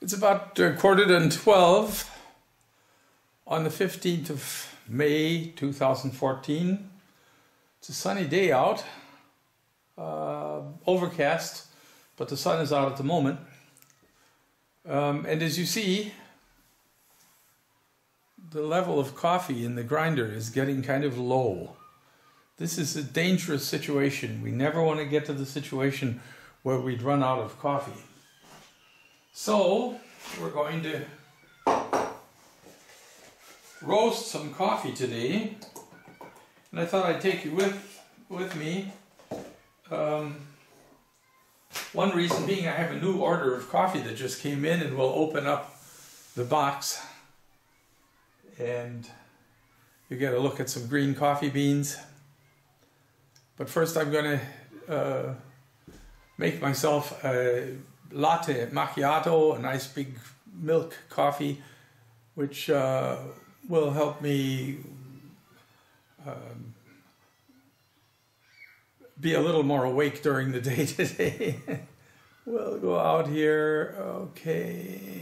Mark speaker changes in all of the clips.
Speaker 1: It's about 11:45 on the 15th of May 2014. It's a sunny day out, overcast, but the sun is out at the moment. And as you see, the level of coffee in the grinder is getting kind of low. This is a dangerous situation. We never want to get to the situation where we'd run out of coffee. So we're going to roast some coffee today, and I thought I'd take you with me. One reason being I have a new order of coffee that just came in, and we'll open up the box and you get a look at some green coffee beans. But first I'm going to make myself a latte macchiato, a nice big milk coffee, which will help me be a little more awake during the day today. We'll go out here, okay,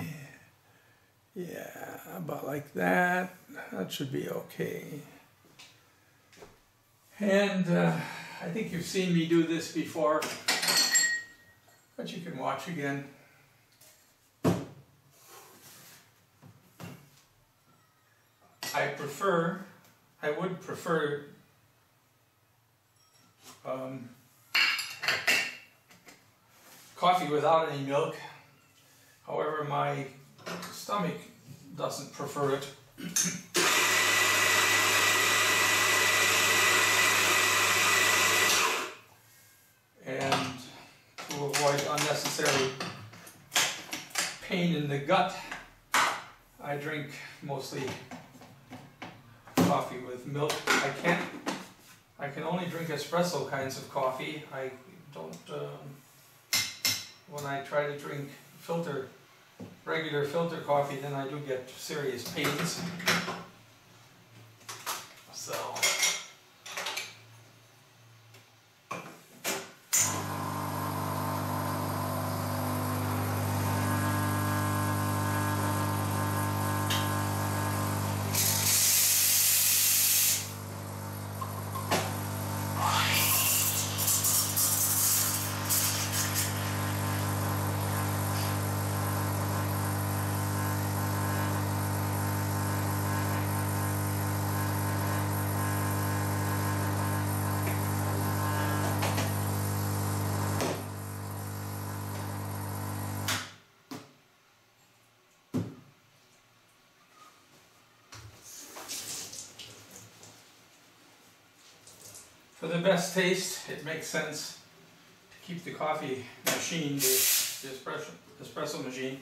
Speaker 1: yeah, about like that. That should be okay. And I think you've seen me do this before, but you can watch again. I would prefer coffee without any milk. However, my stomach doesn't prefer it. And to avoid unnecessary pain in the gut, I drink mostly coffee with milk. I can only drink espresso kinds of coffee. I don't, when I try to drink regular filter coffee, then I do get serious pains. So for the best taste, it makes sense to keep the coffee machine, the espresso machine,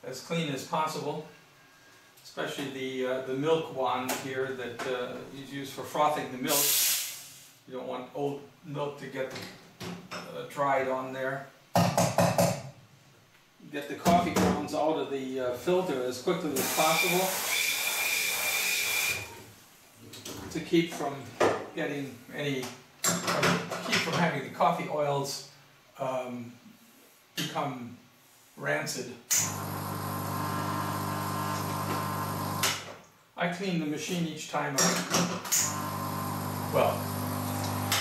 Speaker 1: as clean as possible, especially the milk wand here that is used for frothing the milk. You don't want old milk to get dried on there. Get the coffee grounds out of the filter as quickly as possible to keep from getting keep from having the coffee oils become rancid. I clean the machine each time well,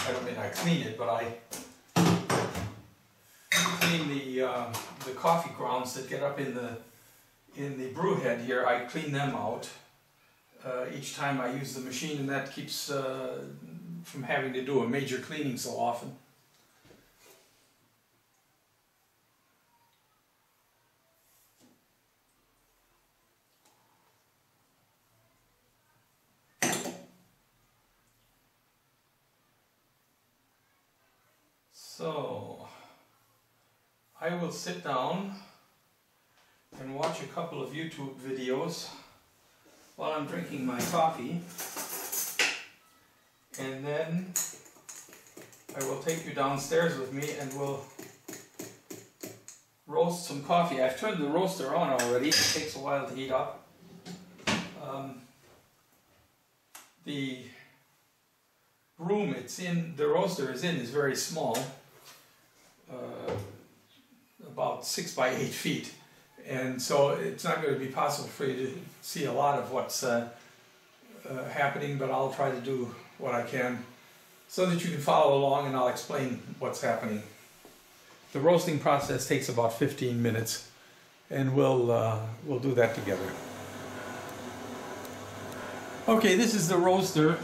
Speaker 1: I don't mean I clean it, but I clean the coffee grounds that get up in the brew head here. I clean them out each time I use the machine, and that keeps from having to do a major cleaning so often. So I will sit down and watch a couple of YouTube videos while I'm drinking my coffee, and then I will take you downstairs with me and we'll roast some coffee. I've turned the roaster on already. It takes a while to heat up. The room the roaster is in is very small, about 6 by 8 feet, And so it's not going to be possible for you to see a lot of what's happening, but I'll try to do what I can so that you can follow along, and I'll explain what's happening. The roasting process takes about 15 minutes, and we'll do that together. Okay, this is the roaster.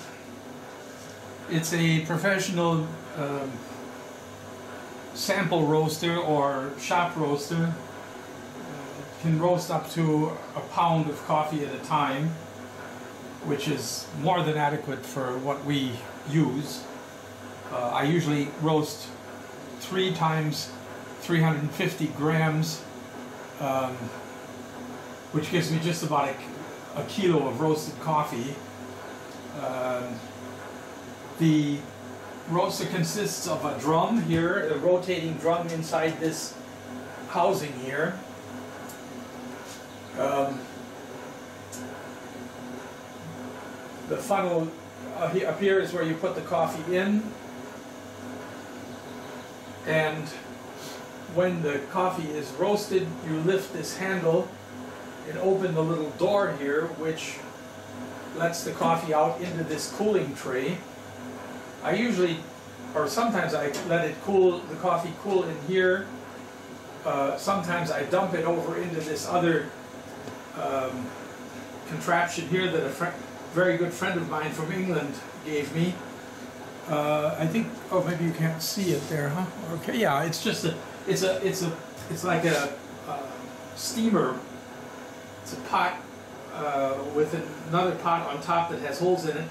Speaker 1: It's a professional sample roaster or shop roaster. Can roast up to a pound of coffee at a time, which is more than adequate for what we use. I usually roast 3 times 350 grams, which gives me just about a kilo of roasted coffee. The roaster consists of a drum here, a rotating drum inside this housing here. The funnel up here is where you put the coffee in, and when the coffee is roasted, you lift this handle and open the little door here, which lets the coffee out into this cooling tray. I usually, or sometimes I let it cool, the coffee cool in here. Sometimes I dump it over into this other contraption here that a very good friend of mine from England gave me. I think, oh, maybe you can't see it there, huh? Okay, yeah, it's just it's like a steamer. It's a pot with another pot on top that has holes in it.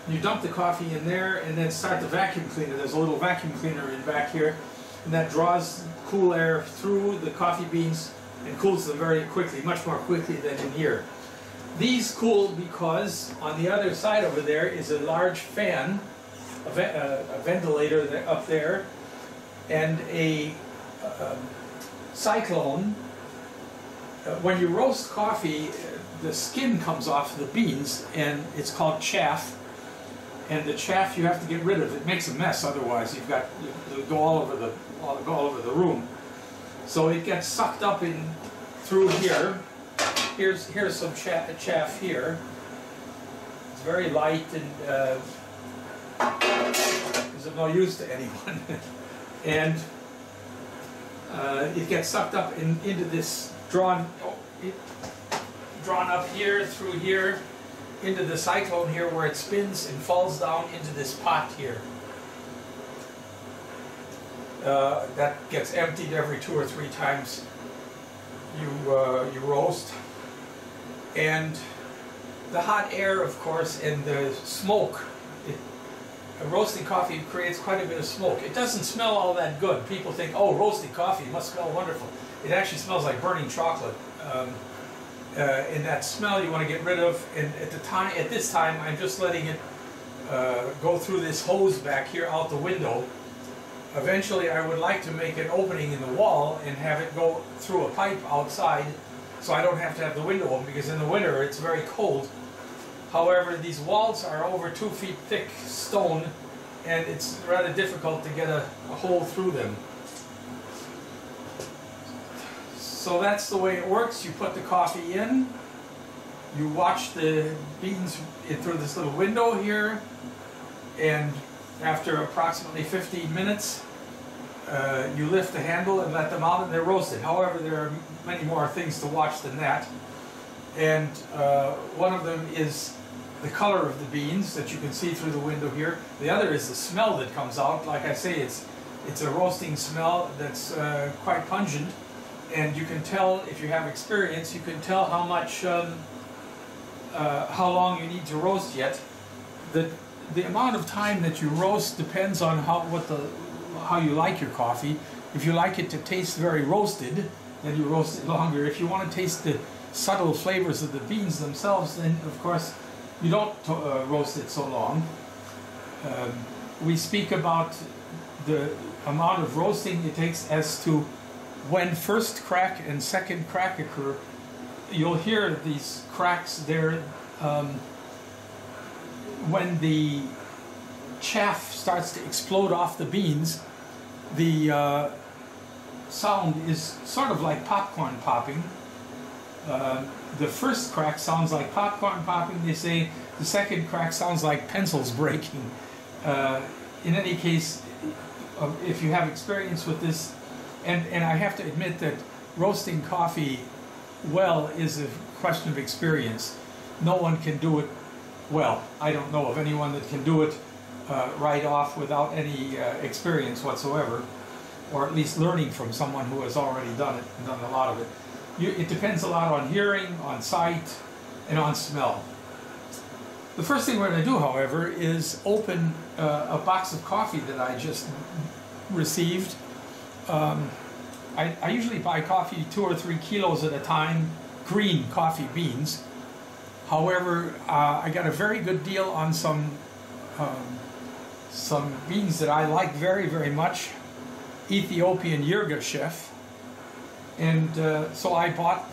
Speaker 1: You dump the coffee in there and then start the vacuum cleaner. There's a little vacuum cleaner in back here, and that draws cool air through the coffee beans and cools them very quickly, much more quickly than in here. These cool because on the other side over there is a large fan, a ventilator up there, and a cyclone. When you roast coffee, the skin comes off the beans, and it's called chaff. And the chaff you have to get rid of. It makes a mess otherwise. You've got to go all over the room. So it gets sucked up in through here. Here's some chaff here. It's very light and is of no use to anyone. And it gets sucked up into this drawn up here through here into the cyclone here, where it spins and falls down into this pot here. That gets emptied every 2 or 3 times you roast. And the hot air, of course, and the smoke. Roasting coffee creates quite a bit of smoke. It doesn't smell all that good. People think, oh, roasted coffee must smell wonderful. It actually smells like burning chocolate. And that smell you want to get rid of. And at this time, I'm just letting it go through this hose back here out the window. Eventually, I would like to make an opening in the wall and have it go through a pipe outside, so I don't have to have the window open, because in the winter it's very cold. However, these walls are over 2 feet thick stone, and it's rather difficult to get a hole through them. So that's the way it works. You put the coffee in, you watch the beans through this little window here, and after approximately 15 minutes, you lift the handle and let them out, and they're roasted. However, there are many more things to watch than that. And one of them is the color of the beans that you can see through the window here. The other is the smell that comes out. Like I say, it's a roasting smell that's quite pungent. And you can tell, if you have experience, you can tell how much, how long you need to roast yet. The amount of time that you roast depends on how you like your coffee. If you like it to taste very roasted, then you roast it longer. If you want to taste the subtle flavors of the beans themselves, then of course you don't roast it so long. We speak about the amount of roasting it takes as to when first crack and second crack occur. You'll hear these cracks there when the chaff starts to explode off the beans. The sound is sort of like popcorn popping, The first crack sounds like popcorn popping, they say. The second crack sounds like pencils breaking. In any case, if you have experience with this, and I have to admit that roasting coffee well is a question of experience. No one can do it well. I don't know of anyone that can do it right off without any experience whatsoever, or at least learning from someone who has already done it and done a lot of it. It depends a lot on hearing, on sight, and on smell. The first thing we're going to do, however, is open a box of coffee that I just received. I usually buy coffee 2 or 3 kilos at a time, green coffee beans. However, I got a very good deal on some beans that I like very, very much, Ethiopian Yirgacheffe. And so I bought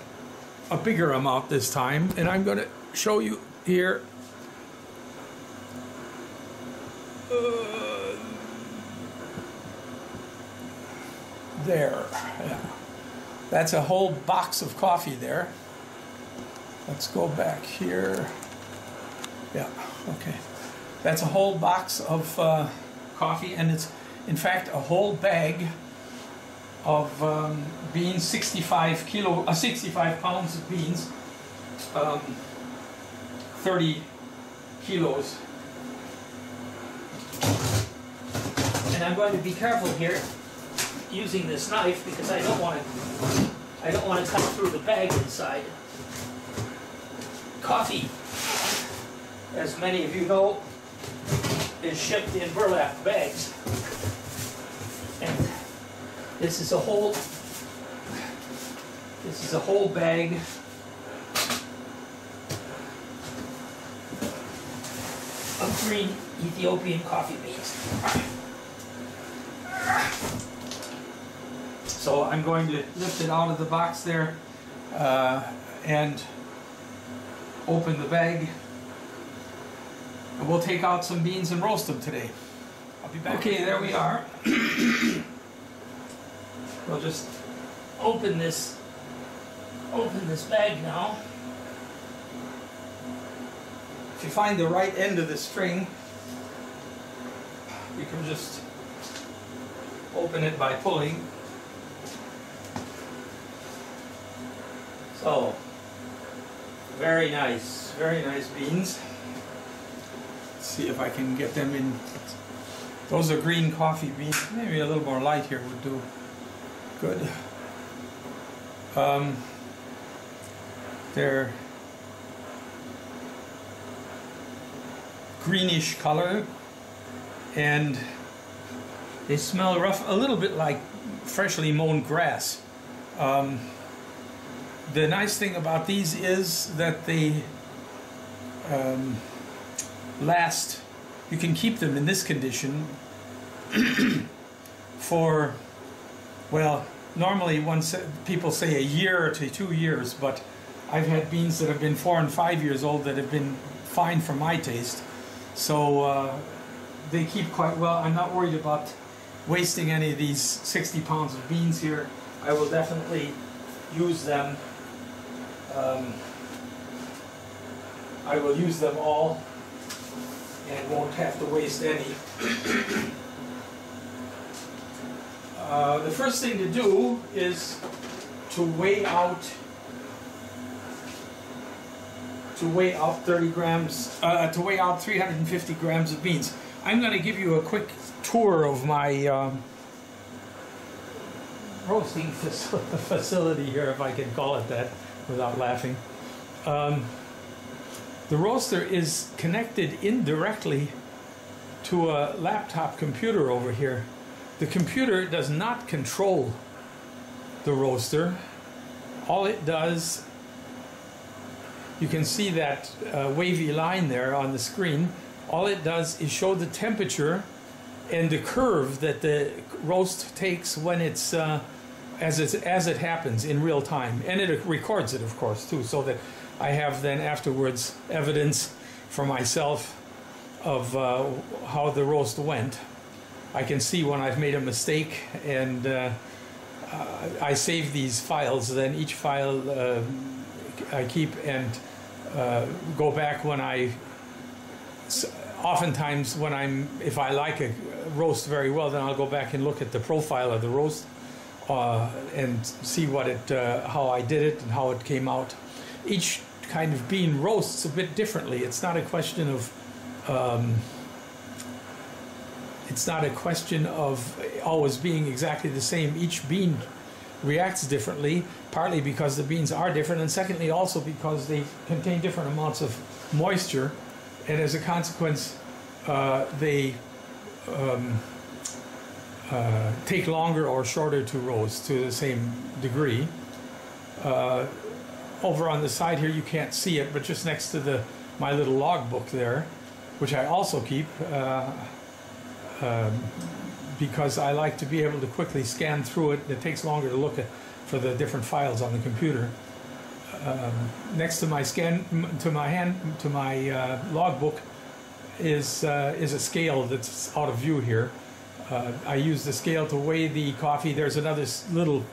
Speaker 1: a bigger amount this time, and I'm going to show you here. There, yeah. That's a whole box of coffee there. Let's go back here. Yeah, okay. That's a whole box of coffee, and it's in fact a whole bag of beans, 65 pounds of beans, 30 kilos. And I'm going to be careful here using this knife because I don't want to cut through the bag inside. Coffee, as many of you know, is shipped in burlap bags, and this is a whole bag of green Ethiopian coffee beans. So I'm going to lift it out of the box there and open the bag. And we'll take out some beans and roast them today. I'll be back. Okay, there we are. We'll just open this bag now. If you find the right end of the string, you can just open it by pulling. So, very nice beans. Let's see if I can get them in. Those are green coffee beans. Maybe a little more light here would do good. They're greenish color, and they smell a little bit like freshly mown grass. The nice thing about these is that they last. You can keep them in this condition for, well, normally people say a year to 2 years, but I've had beans that have been 4 and 5 years old that have been fine for my taste. So they keep quite well. I'm not worried about wasting any of these 60 pounds of beans here. I will definitely use them. I will use them all and won't have to waste any. The first thing to do is to weigh out 30 grams, to weigh out 350 grams of beans. I'm going to give you a quick tour of my roasting facility here, if I can call it that without laughing. The roaster is connected indirectly to a laptop computer over here. The computer does not control the roaster. All it does, you can see that wavy line there on the screen. All it does is show the temperature and the curve that the roast takes when it's as it happens in real time, and it records it, of course, too, so that I have then afterwards evidence for myself of how the roast went. I can see when I've made a mistake, and I save these files. Then each file I keep and go back when oftentimes when if I like a roast very well, then I'll go back and look at the profile of the roast and see how I did it and how it came out. Each kind of bean roasts a bit differently. It's not a question of always being exactly the same. Each bean reacts differently, partly because the beans are different, and secondly also because they contain different amounts of moisture, and as a consequence they take longer or shorter to roast to the same degree. Over on the side here you can't see it, but just next to my little log book there, which I also keep because I like to be able to quickly scan through it. It takes longer to look for the different files on the computer. Next to my logbook is a scale that's out of view here. I use the scale to weigh the coffee. There's another little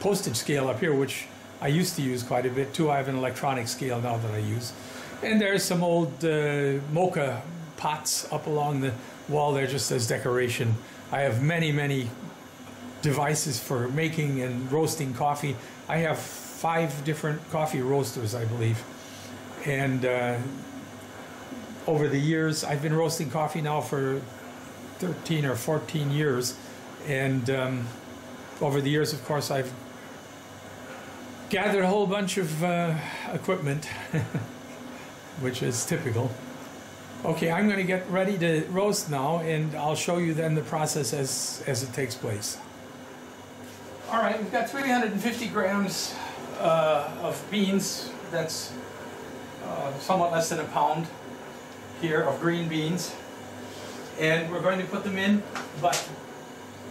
Speaker 1: postage scale up here, which I used to use quite a bit too. I have an electronic scale now that I use. And there's some old mocha pots up along the wall there just as decoration. I have many devices for making and roasting coffee. I have 5 different coffee roasters, I believe. And over the years, I've been roasting coffee now for 13 or 14 years. And over the years, of course, I've gathered a whole bunch of equipment, which is typical. Okay, I'm going to get ready to roast now, and I'll show you then the process as it takes place. All right, we've got 350 grams of beans. That's somewhat less than a pound here of green beans. And we're going to put them in, but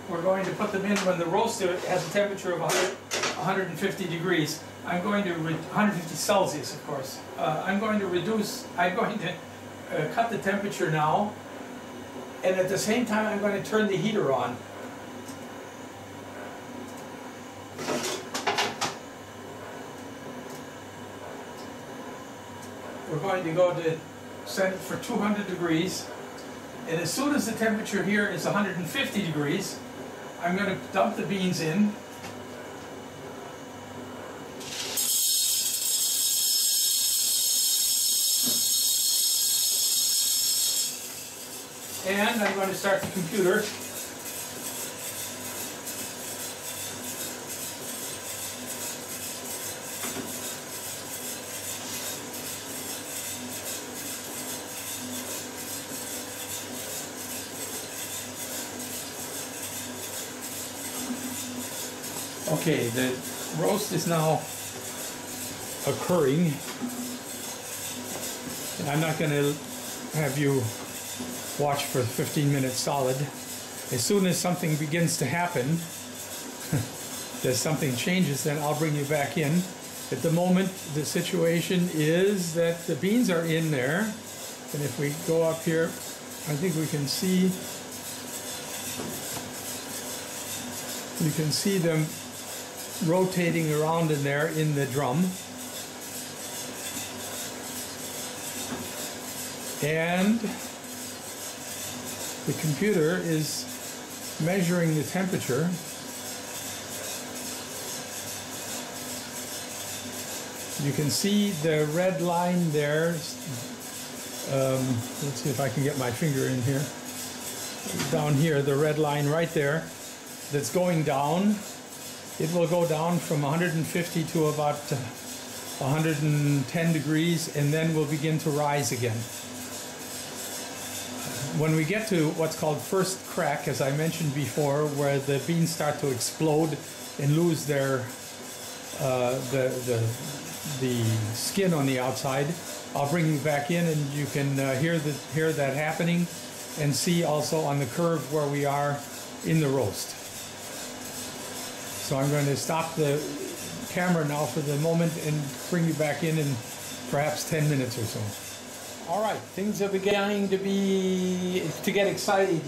Speaker 1: we're going to put them in when the roaster has a temperature of 150 degrees. I'm going to 150 Celsius, of course. I'm going to cut the temperature now, and at the same time I'm going to turn the heater on. We're going to go to set it for 200 degrees, and as soon as the temperature here is 150 degrees, I'm going to dump the beans in. And I'm going to start the computer. Okay, the roast is now occurring. And I'm not going to have you watch for 15 minutes solid. As soon as something begins to happen, that something changes, then I'll bring you back in. At the moment, the situation is that the beans are in there, and if we go up here, I think we can see, you can see them rotating around in there in the drum. And the computer is measuring the temperature. You can see the red line there. Let's see if I can get my finger in here. Down here, the red line right there that's going down. It will go down from 150 to about 110 degrees, and then will begin to rise again. When we get to what's called first crack, as I mentioned before, where the beans start to explode and lose their the skin on the outside, I'll bring you back in, and you can hear that happening, and see also on the curve where we are in the roast. So I'm going to stop the camera now for the moment and bring you back in perhaps 10 minutes or so. All right, things are beginning to get exciting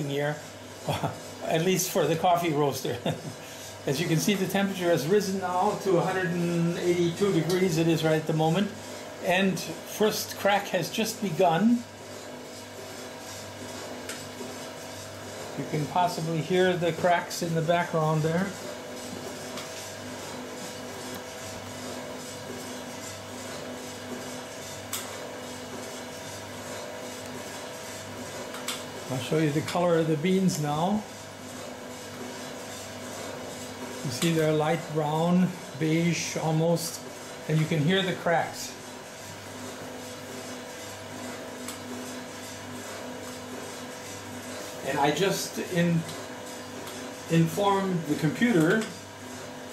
Speaker 1: here, at least for the coffee roaster. As you can see, the temperature has risen now to 182 degrees. It is right at the moment. And first crack has just begun. You can possibly hear the cracks in the background there. I'll show you the color of the beans now. You see they're light brown, beige almost, and you can hear the cracks. And I just informed the computer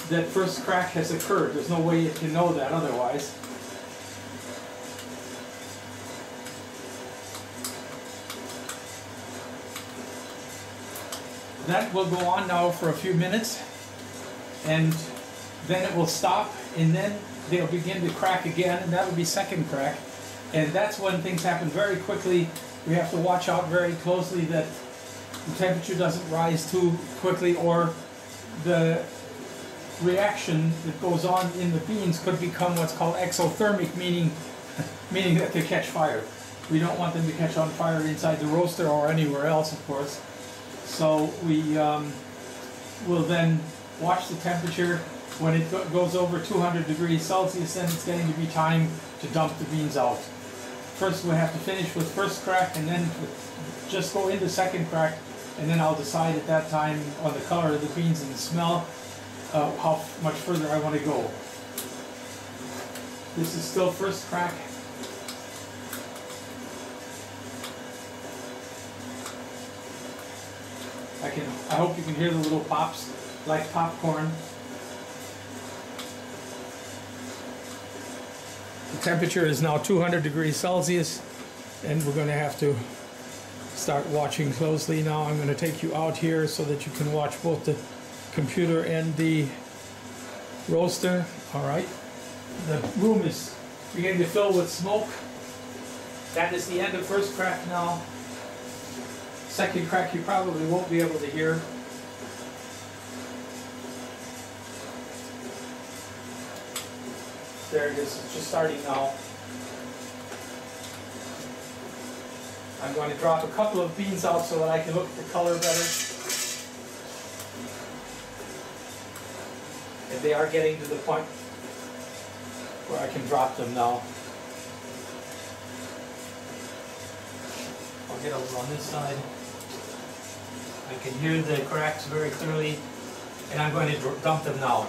Speaker 1: that first crack has occurred. There's no way it can know that otherwise. That will go on now for a few minutes, and then it will stop, and then they'll begin to crack again, and that will be second crack. And that's when things happen very quickly. We have to watch out very closely that the temperature doesn't rise too quickly, or the reaction that goes on in the beans could become what's called exothermic, meaning that they catch fire. We don't want them to catch on fire inside the roaster or anywhere else, of course. So we will then watch the temperature. When it goes over 200 degrees Celsius, then it's getting to be time to dump the beans out. First we have to finish with first crack, and then just go into second crack, and then I'll decide at that time on the color of the beans and the smell how much further I want to go. This is still first crack. I hope you can hear the little pops like popcorn. The temperature is now 200 degrees Celsius, and we're going to have to start watching closely now. I'm going to take you out here so that you can watch both the computer and the roaster. All right. The room is beginning to fill with smoke. That is the end of first crack now. Second crack you probably won't be able to hear. There it is, it's just starting now. I'm going to drop a couple of beans out so that I can look at the color better. And they are getting to the point where I can drop them now. I'll get over on this side. I can hear the cracks very clearly, and I'm going to dump them now.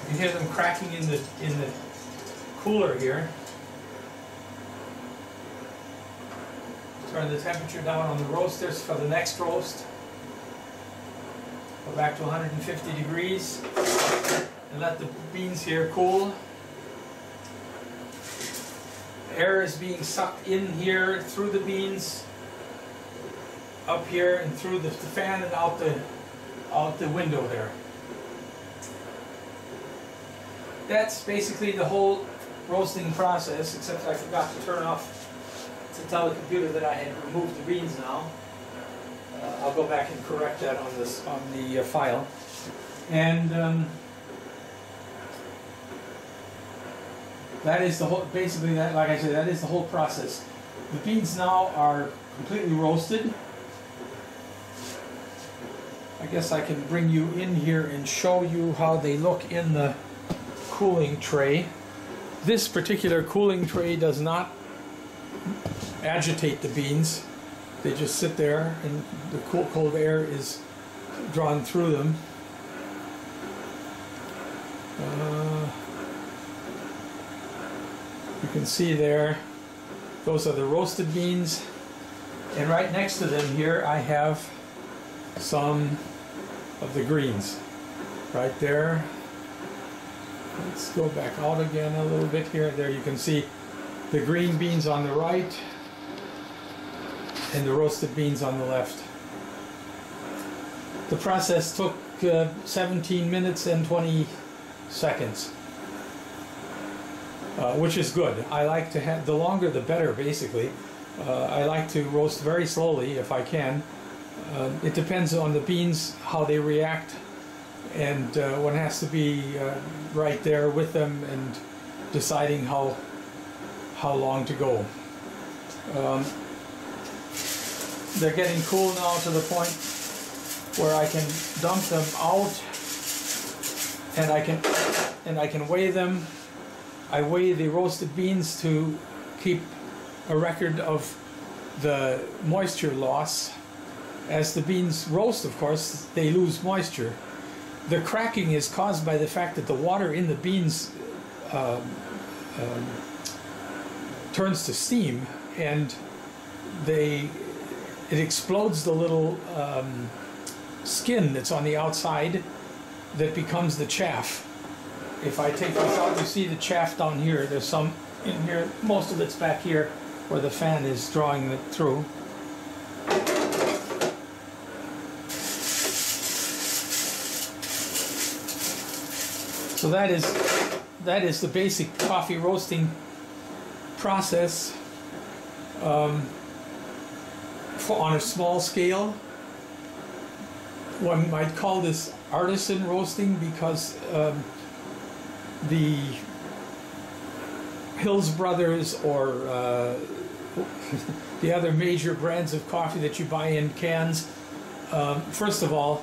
Speaker 1: You can hear them cracking in the cooler here. Turn the temperature down on the roasters for the next roast. Go back to 150 degrees and let the beans here cool. Air is being sucked in here through the beans, up here and through the fan and out the window there. That's basically the whole roasting process, except I forgot to turn off to tell the computer that I had removed the beans now. I'll go back and correct that on the file. And that is the whole, basically that, like I said, that is the whole process. The beans now are completely roasted. I guess I can bring you in here and show you how they look in the cooling tray. This particular cooling tray does not agitate the beans. They just sit there and the cold air is drawn through them. You can see there, those are the roasted beans, and right next to them here I have some of the greens right there. Let's go back out again a little bit here. There you can see the green beans on the right and the roasted beans on the left. The process took 17 minutes and 20 seconds, which is good. I like to have, the longer the better, basically. I like to roast very slowly if I can. It depends on the beans, how they react, and one has to be right there with them and deciding how long to go. They're getting cool now to the point where I can dump them out, and I can weigh them. I weigh the roasted beans to keep a record of the moisture loss. As the beans roast, of course, they lose moisture. The cracking is caused by the fact that the water in the beans turns to steam, and it explodes the little skin that's on the outside that becomes the chaff. If I take this out, you see the chaff down here. There's some in here. Most of it's back here where the fan is drawing it through. So that is the basic coffee roasting process on a small scale. One might call this artisan roasting because the Hills Brothers or the other major brands of coffee that you buy in cans, first of all,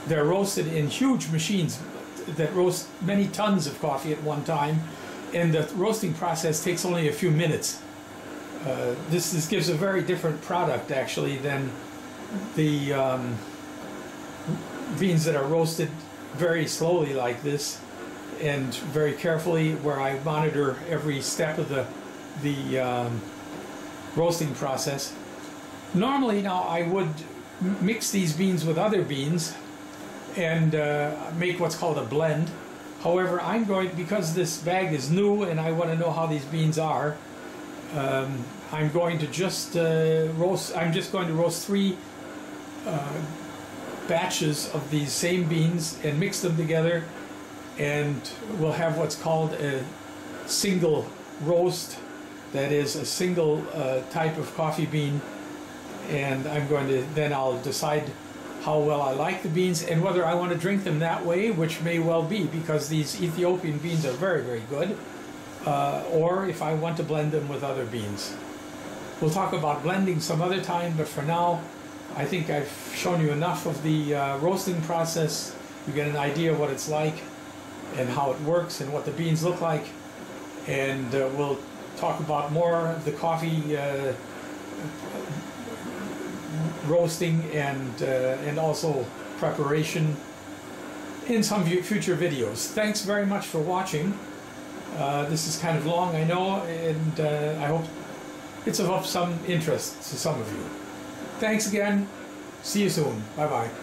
Speaker 1: they're roasted in huge machines that roast many tons of coffee at one time, and the roasting process takes only a few minutes. This gives a very different product, actually, than the beans that are roasted very slowly like this and very carefully, where I monitor every step of the roasting process. Normally now I would mix these beans with other beans and make what's called a blend. However, I'm going, because this bag is new and I want to know how these beans are, I'm going to just roast 3 batches of these same beans and mix them together, and we'll have what's called a single roast. That is a single type of coffee bean, and then I'll decide how well I like the beans and whether I want to drink them that way, which may well be, because these Ethiopian beans are very, very good, or if I want to blend them with other beans. We'll talk about blending some other time, but for now I think I've shown you enough of the roasting process. You get an idea of what it's like and how it works and what the beans look like, and we'll talk about more of the coffee roasting and also preparation in some future videos. Thanks very much for watching. This is kind of long, I know, and I hope it's of some interest to some of you. Thanks again. See you soon. Bye-bye.